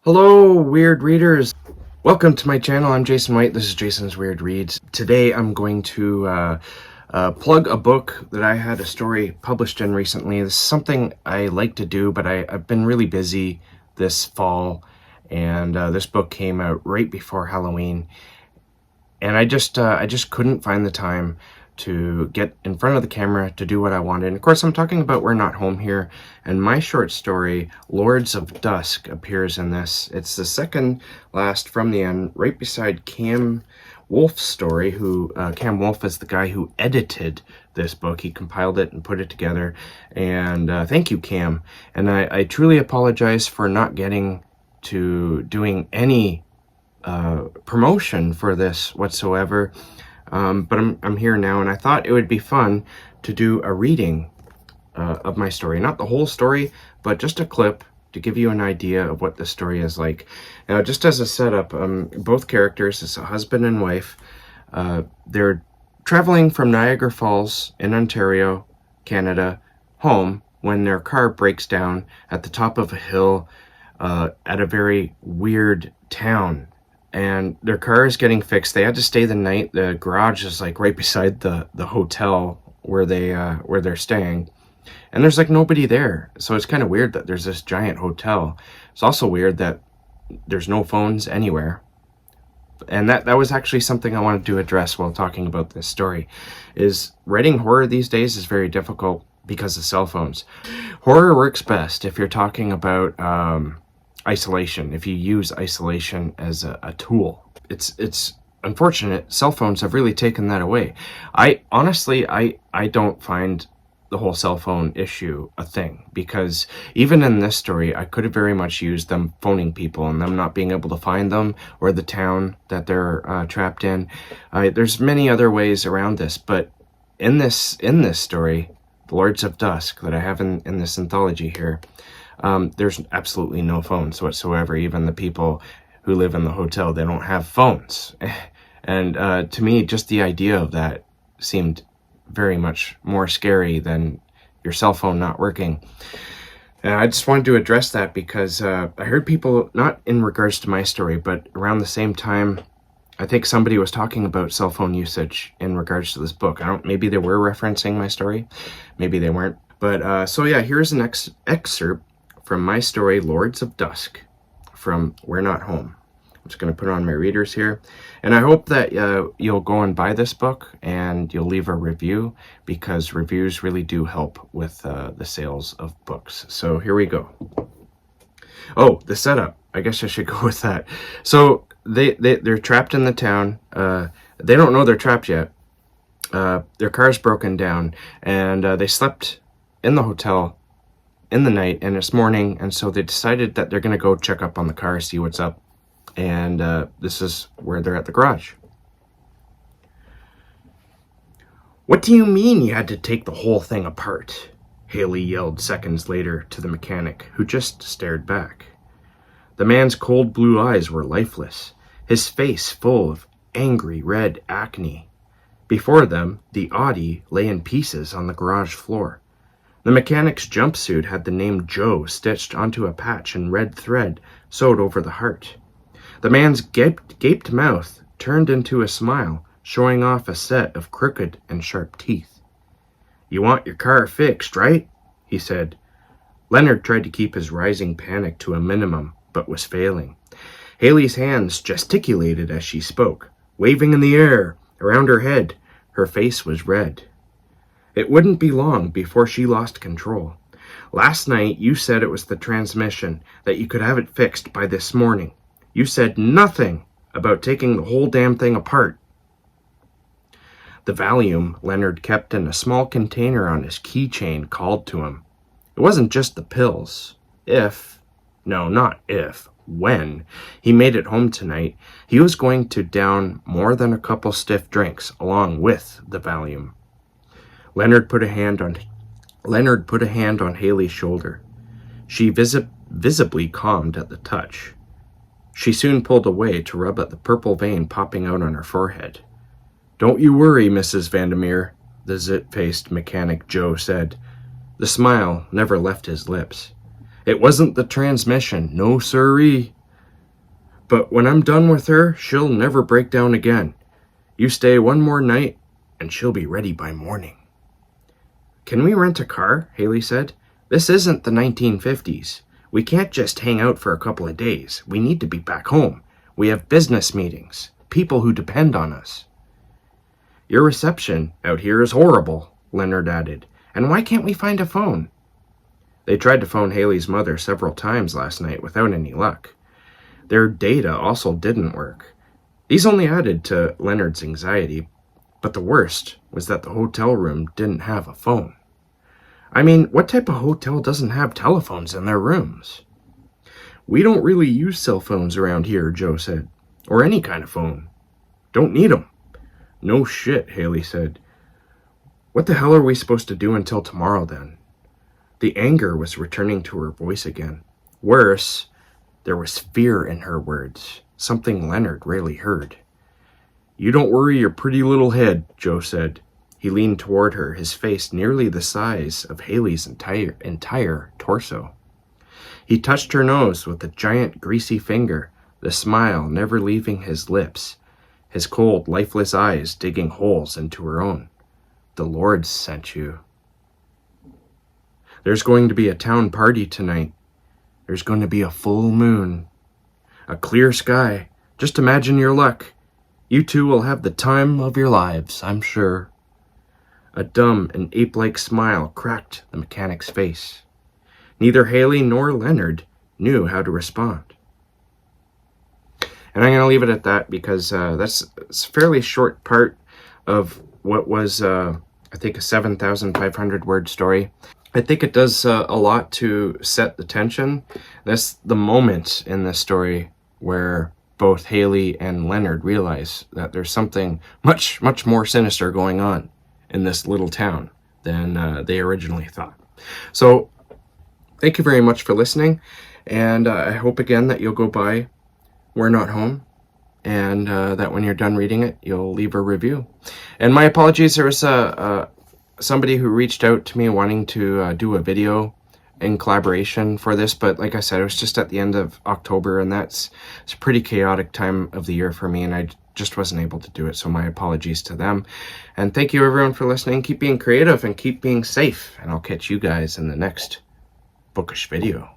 Hello, weird readers. Welcome to my channel. I'm Jason White. This is Jason's Weird Reads. Today I'm going to plug a book that I had a story published in recently. This is something I like to do, but I've been really busy this fall, and this book came out right before Halloween, and I just couldn't find the time to get in front of the camera to do what I wanted. And of course, I'm talking about We're Not Home here, and my short story, Lords of Dusk, appears in this. It's the second last from the end, right beside Cam Wolf's story, who, Cam Wolf is the guy who edited this book. He compiled it and put it together, and thank you, Cam. And I truly apologize for not getting to doing any promotion for this whatsoever. But I'm here now, and I thought it would be fun to do a reading of my story. Not the whole story, but just a clip to give you an idea of what the story is like. Now, just as a setup, both characters, it's a husband and wife. They're traveling from Niagara Falls in Ontario, Canada, home when their car breaks down at the top of a hill at a very weird town. And their car is getting fixed. They had to stay the night. The garage is like right beside the hotel where they're staying, and there's like nobody there. So it's kind of weird that there's this giant hotel. It's also weird that there's no phones anywhere. And that was actually something I wanted to address while talking about this story. Is writing horror these days is very difficult because of cell phones. Horror works best if you're talking about isolation, if you use isolation as a tool. It's unfortunate cell phones have really taken that away. I honestly don't find the whole cell phone issue a thing, because even in this story I could have very much used them phoning people and them not being able to find them, or the town that they're trapped in. There's many other ways around this, but in this story, The Lords of Dusk, that I have in this anthology here, there's absolutely no phones whatsoever. Even the people who live in the hotel, they don't have phones. And to me, just the idea of that seemed very much more scary than your cell phone not working. And I just wanted to address that because I heard people, not in regards to my story, but around the same time, I think somebody was talking about cell phone usage in regards to this book. Maybe they were referencing my story, maybe they weren't. But so yeah, here's an excerpt from my story, Lords of Dusk, from We're Not Home. I'm just going to put on my readers here. And I hope that you'll go and buy this book and you'll leave a review, because reviews really do help with the sales of books. So here we go. Oh, the setup. I guess I should go with that. So they're trapped in the town. They don't know they're trapped yet. Their car's broken down, and they slept in the hotel in the night, and it's morning, and so they decided that they're going to go check up on the car, see what's up. And this is where they're at the garage. "What do you mean you had to take the whole thing apart?" Haley yelled seconds later to the mechanic, who just stared back. The man's cold blue eyes were lifeless, his face full of angry red acne. Before them, the Audi lay in pieces on the garage floor. The mechanic's jumpsuit had the name Joe stitched onto a patch in red thread sewed over the heart. The man's gaped mouth turned into a smile, showing off a set of crooked and sharp teeth. "You want your car fixed, right?" he said. Leonard tried to keep his rising panic to a minimum, but was failing. Haley's hands gesticulated as she spoke, waving in the air around her head. Her face was red. It wouldn't be long before she lost control. "Last night you said it was the transmission, that you could have it fixed by this morning. You said nothing about taking the whole damn thing apart." The Valium Leonard kept in a small container on his keychain called to him. It wasn't just the pills. When he made it home tonight, he was going to down more than a couple stiff drinks along with the Valium. Leonard put a hand on Haley's shoulder. She visibly calmed at the touch. She soon pulled away to rub at the purple vein popping out on her forehead. "Don't you worry, Mrs. Vandermeer," the zit-faced mechanic Joe said. The smile never left his lips. "It wasn't the transmission, no siree. But when I'm done with her, she'll never break down again. You stay one more night, and she'll be ready by morning." "Can we rent a car?" Haley said. "This isn't the 1950s. We can't just hang out for a couple of days. We need to be back home. We have business meetings, people who depend on us." "Your reception out here is horrible," Leonard added. "And why can't we find a phone?" They tried to phone Haley's mother several times last night without any luck. Their data also didn't work. These only added to Leonard's anxiety, but the worst was that the hotel room didn't have a phone. I mean, what type of hotel doesn't have telephones in their rooms? "We don't really use cell phones around here," Joe said. "Or any kind of phone. Don't need them." "No shit," Haley said. "What the hell are we supposed to do until tomorrow then?" The anger was returning to her voice again. Worse, there was fear in her words, something Leonard rarely heard. "You don't worry your pretty little head," Joe said. He leaned toward her, his face nearly the size of Haley's entire torso. He touched her nose with a giant greasy finger, the smile never leaving his lips, his cold, lifeless eyes digging holes into her own. "The Lord sent you." "There's going to be a town party tonight. There's going to be a full moon. A clear sky. Just imagine your luck. You two will have the time of your lives, I'm sure." A dumb and ape-like smile cracked the mechanic's face. Neither Haley nor Leonard knew how to respond. And I'm going to leave it at that because that's a fairly short part of what was, I think, a 7,500 word story. I think it does a lot to set the tension. That's the moment in this story where both Haley and Leonard realize that there's something much, much more sinister going on in this little town than they originally thought. So thank you very much for listening. And I hope again that you'll go by We're Not Home, and that when you're done reading it, you'll leave a review. And my apologies, there was somebody who reached out to me wanting to do a video in collaboration for this, but like I said, it was just at the end of October, and it's a pretty chaotic time of the year for me, and I just wasn't able to do it, so my apologies to them. And thank you everyone for listening. Keep being creative and keep being safe, and I'll catch you guys in the next bookish video.